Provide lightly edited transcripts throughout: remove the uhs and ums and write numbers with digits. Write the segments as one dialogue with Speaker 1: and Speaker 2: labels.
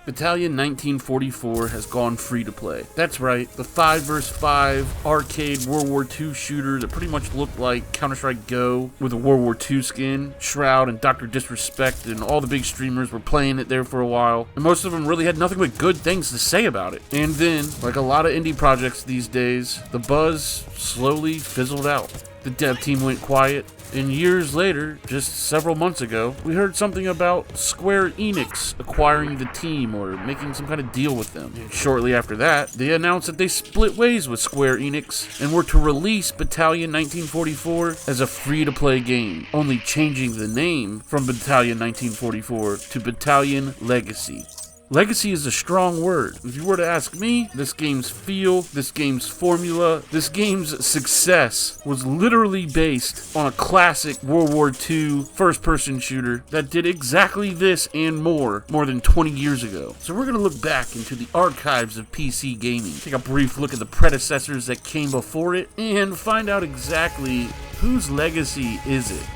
Speaker 1: Battalion 1944 has gone free to play. That's right, the 5 vs 5 arcade World War II shooter that pretty much looked like Counter-Strike Go with a World War II skin. Shroud and Dr. Disrespect and all the big streamers were playing it there for a while, and most of them really had nothing but good things to say about it. And then, like a lot of indie projects these days, the buzz slowly fizzled out. The dev team went quiet, and years later, just several months ago, we heard something about Square Enix acquiring the team or making some kind of deal with them. And shortly after that, they announced that they split ways with Square Enix and were to release Battalion 1944 as a free-to-play game, only changing the name from Battalion 1944 to Battalion Legacy. Legacy is a strong word. If you were to ask me, this game's feel, this game's formula, this game's success was literally based on a classic World War II first-person shooter that did exactly this and more than 20 years ago. So we're going to look back into the archives of PC gaming, take a brief look at the predecessors that came before it, and find out exactly whose legacy is it.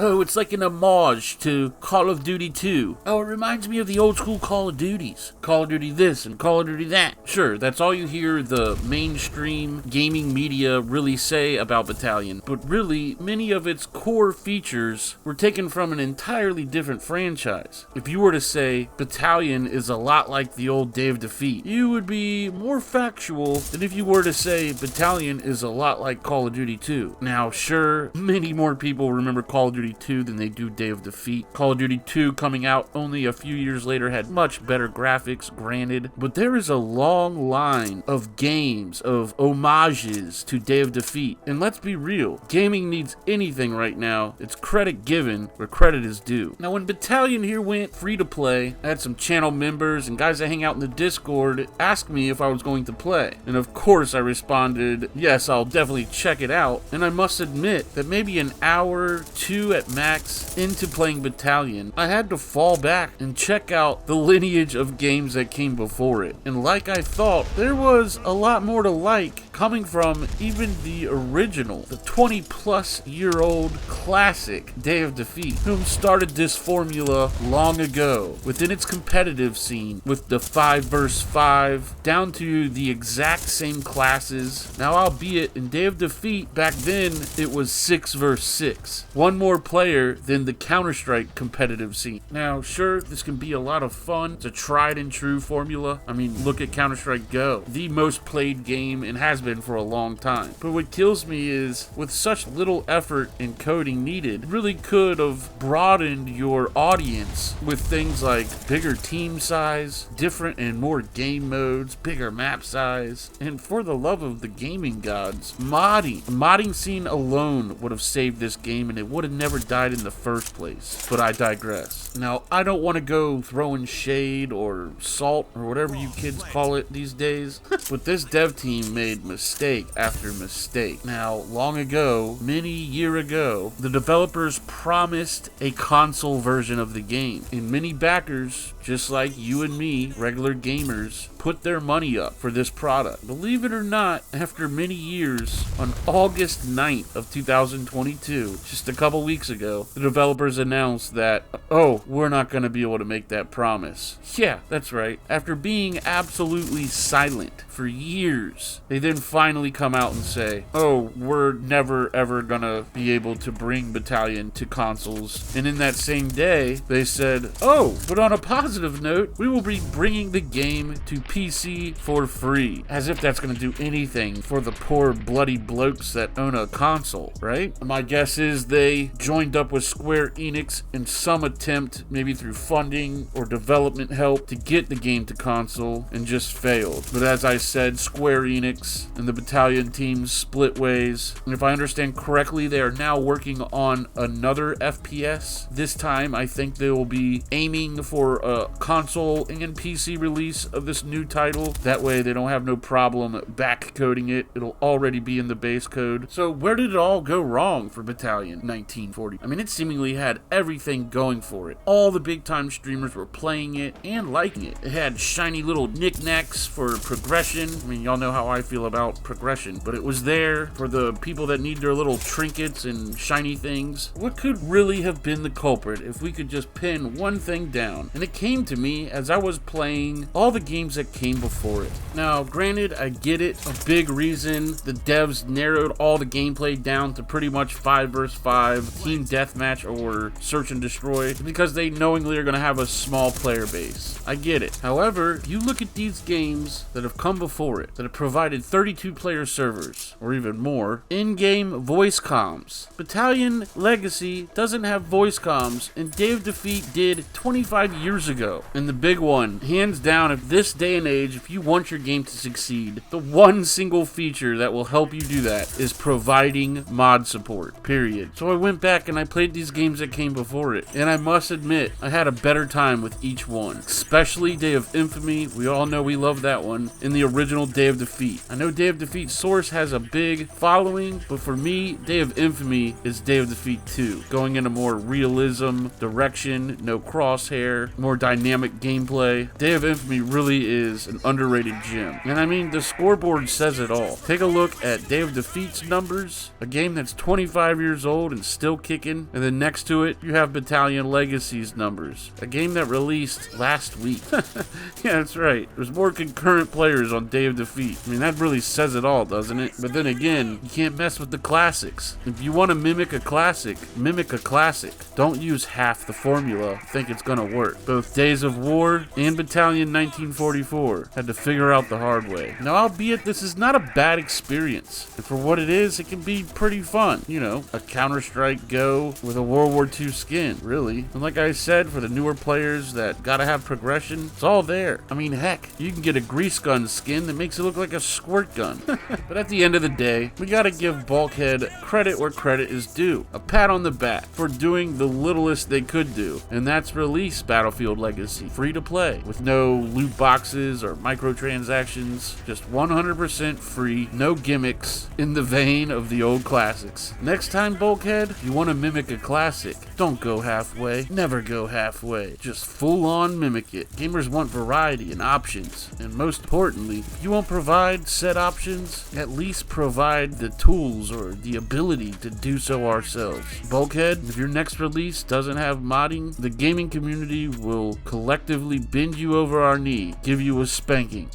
Speaker 1: Oh, it's like an homage to Call of Duty 2. Oh, it reminds me of the old school Call of Duties. Call of Duty this and Call of Duty that. Sure, that's all you hear the mainstream gaming media really say about Battalion. But really, many of its core features were taken from an entirely different franchise. If you were to say Battalion is a lot like the old Day of Defeat, you would be more factual than if you were to say Battalion is a lot like Call of Duty 2. Now, sure, many more people remember Call of Duty 2 than they do Day of Defeat. Call of Duty 2 coming out only a few years later had much better graphics, granted, but there is a long line of games, of homages to Day of Defeat. And let's be real, gaming needs anything right now, it's credit given where credit is due. Now when Battalion here went free to play, I had some channel members and guys that hang out in the Discord ask me if I was going to play. And of course I responded, yes, I'll definitely check it out. And I must admit that maybe an hour, two at max into playing Battalion, I had to fall back and check out the lineage of games that came before it. And like I thought, there was a lot more to like coming from even the original, the 20-plus-year-old classic Day of Defeat, whom started this formula long ago within its competitive scene with the 5 vs 5 down to the exact same classes. Now albeit in Day of Defeat back then it was 6 vs 6. One more player than the Counter-Strike competitive scene. Now, sure, this can be a lot of fun. It's a tried and true formula. I mean, look at Counter-Strike Go, the most played game and has been for a long time. But what kills me is, with such little effort and coding needed, really could have broadened your audience with things like bigger team size, different and more game modes, bigger map size, and for the love of the gaming gods, modding. The modding scene alone would have saved this game and it would have never died in the first place. But I digress. Now, I don't want to go throwing shade or salt or whatever you kids call it these days, but this dev team made mistake after mistake. Now, long ago, many years ago, the developers promised a console version of the game, and many backers, just like you and me, regular gamers, put their money up for this product. Believe it or not, after many years, on August 9th of 2022, just a couple weeks ago, the developers announced that, oh, we're not going to be able to make that promise. Yeah, that's right. After being absolutely silent for years, they then finally come out and say, oh, we're never ever going to be able to bring Battalion to consoles. And in that same day, they said, oh, but on a positive note, we will be bringing the game to PC for free. As if that's going to do anything for the poor bloody blokes that own a console, right? My guess is they joined up with Square Enix in some attempt, maybe through funding or development help, to get the game to console and just failed. But as I said, Square Enix and the Battalion teams split ways. And if I understand correctly, they are now working on another FPS. This time, I think they will be aiming for a console and PC release of this new new title. That way they don't have no problem back coding it. It'll already be in the base code. So where did it all go wrong for Battalion 1940? I mean, it seemingly had everything going for it. All the big time streamers were playing it and liking it. It had shiny little knickknacks for progression. I mean, y'all know how I feel about progression, but it was there for the people that need their little trinkets and shiny things. What could really have been the culprit if we could just pin one thing down? And it came to me as I was playing all the games that came before it. Now, granted, I get it. A big reason the devs narrowed all the gameplay down to pretty much 5 vs 5, team deathmatch or search and destroy, is because they knowingly are going to have a small player base. I get it. However, if you look at these games that have come before it, that have provided 32 player servers, or even more, in-game voice comms. Battalion Legacy doesn't have voice comms, and Day of Defeat did 25 years ago. And the big one, hands down, if this day and age, if you want your game to succeed, the one single feature that will help you do that is providing mod support, period. So I went back and I played these games that came before it, and I must admit, I had a better time with each one. Especially Day of Infamy, we all know we love that one, and the original Day of Defeat. I know Day of Defeat Source has a big following, but for me, Day of Infamy is Day of Defeat 2, going in a more realism direction, no crosshair, more dynamic gameplay. Day of Infamy really is an underrated gem. And I mean, the scoreboard says it all. Take a look at Day of Defeat's numbers, a game that's 25 years old and still kicking, and then next to it, you have Battalion Legacy's numbers, a game that released last week. Yeah, that's right. There's more concurrent players on Day of Defeat. I mean, that really says it all, doesn't it? But then again, you can't mess with the classics. If you want to mimic a classic, mimic a classic. Don't use half the formula, think it's gonna work. Both Days of War and Battalion 1944 had to figure out the hard way. Now, albeit this is not a bad experience, and for what it is, it can be pretty fun. You know, a Counter-Strike Go with a World War II skin, really. And like I said, for the newer players that gotta have progression, it's all there. I mean, heck, you can get a grease gun skin that makes it look like a squirt gun. But at the end of the day, we gotta give Bulkhead credit where credit is due. A pat on the back for doing the littlest they could do, and that's release Battlefield Legacy free to play with no loot boxes or microtransactions, just 100% free, no gimmicks, in the vein of the old classics. Next time, Bulkhead, you want to mimic a classic, don't go halfway, never go halfway, just full on mimic it. Gamers want variety and options, and most importantly, if you won't provide said options, at least provide the tools or the ability to do so ourselves. Bulkhead, if your next release doesn't have modding, the gaming community will collectively bend you over our knee, give you a spanking.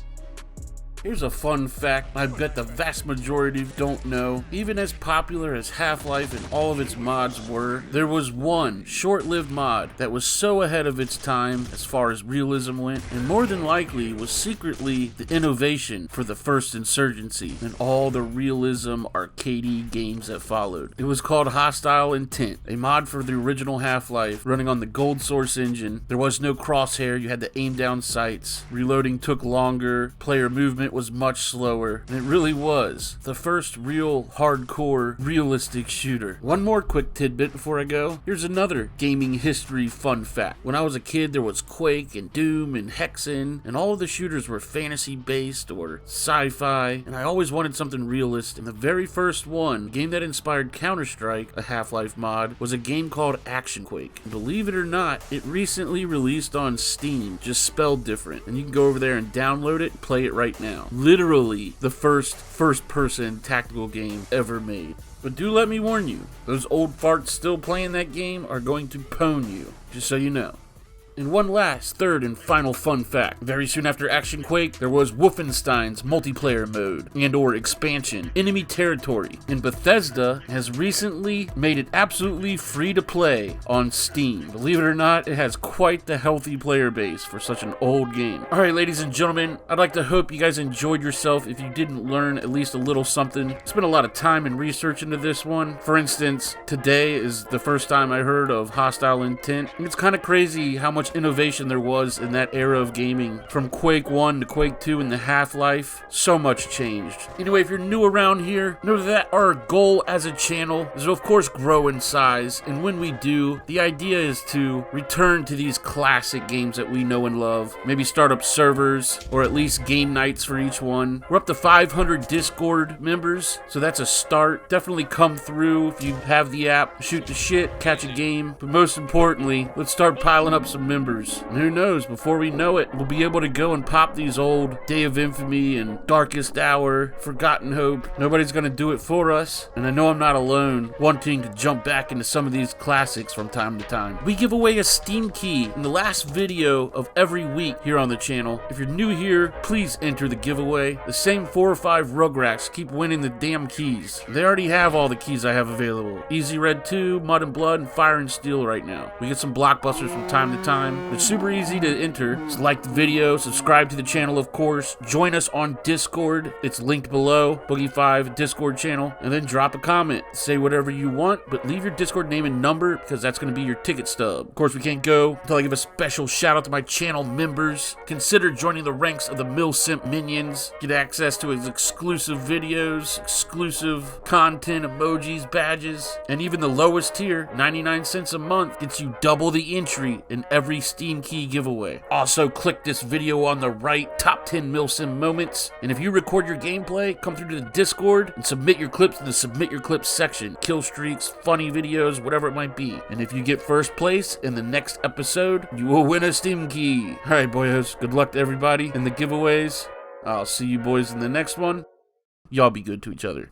Speaker 1: Here's a fun fact I bet the vast majority don't know. Even as popular as Half-Life and all of its mods were, there was one short-lived mod that was so ahead of its time as far as realism went, and more than likely was secretly the innovation for the first Insurgency and all the realism arcadey games that followed. It was called Hostile Intent, a mod for the original Half-Life running on the Gold Source engine. There was no crosshair, you had to aim down sights. Reloading took longer, player movement was much slower, and it really was the first real hardcore realistic shooter. One more quick tidbit before I go. Here's another gaming history fun fact. When I was a kid, there was Quake and Doom and Hexen, and all of the shooters were fantasy based or sci-fi, and I always wanted something realistic. And the very first one, game that inspired Counter-Strike, a Half-Life mod, was a game called Action Quake. And believe it or not, it recently released on Steam, just spelled different, and you can go over there and download it and play it right now. Literally the first-person tactical game ever made. But do let me warn you, those old farts still playing that game are going to pwn you, just so you know. And one last, third, and final fun fact. Very soon after Action Quake, there was Wolfenstein's multiplayer mode and or expansion, Enemy Territory. And Bethesda has recently made it absolutely free to play on Steam. Believe it or not, it has quite the healthy player base for such an old game. Alright, ladies and gentlemen, I'd like to hope you guys enjoyed yourself if you didn't learn at least a little something. Spent a lot of time and research into this one. For instance, today is the first time I heard of Hostile Intent. And it's kind of crazy how much much innovation there was in that era of gaming. From Quake 1 to Quake 2 and the Half-Life, so much changed. Anyway, if you're new around here, know that our goal as a channel is to, of course, grow in size. And when we do, the idea is to return to these classic games that we know and love. Maybe start up servers, or at least game nights for each one. We're up to 500 Discord members, so that's a start. Definitely come through if you have the app, shoot the shit, catch a game. But most importantly, let's start piling up some members. And who knows, before we know it, we'll be able to go and pop these old Day of Infamy and Darkest Hour, Forgotten Hope. Nobody's gonna do it for us, and I know I'm not alone wanting to jump back into some of these classics from time to time. We give away a Steam key in the last video of every week here on the channel. If you're new here, please enter the giveaway. The same 4 or 5 Rugrats keep winning the damn keys. They already have all the keys I have available. Easy Red 2, Mud and Blood, and Fire and Steel right now. We get some blockbusters from time to time. It's super easy to enter. Just like the video, subscribe to the channel, of course. Join us on Discord. It's linked below. Boogie5 Discord channel. And then drop a comment. Say whatever you want, but leave your Discord name and number because that's going to be your ticket stub. Of course, we can't go until I give a special shout out to my channel members. Consider joining the ranks of the Mil-Simp minions. Get access to his exclusive videos, exclusive content, emojis, badges, and even the lowest tier, 99 cents a month, gets you double the entry in every Steam key giveaway. Also, click this video on the right, top 10 Mil-Simp moments, and if you record your gameplay, come through to the Discord and submit your clips in the Submit Your Clips section. Kill streaks, funny videos, whatever it might be. And if you get first place in the next episode, you will win a Steam key. Alright, boyos, good luck to everybody in the giveaways. I'll see you boys in the next one. Y'all be good to each other.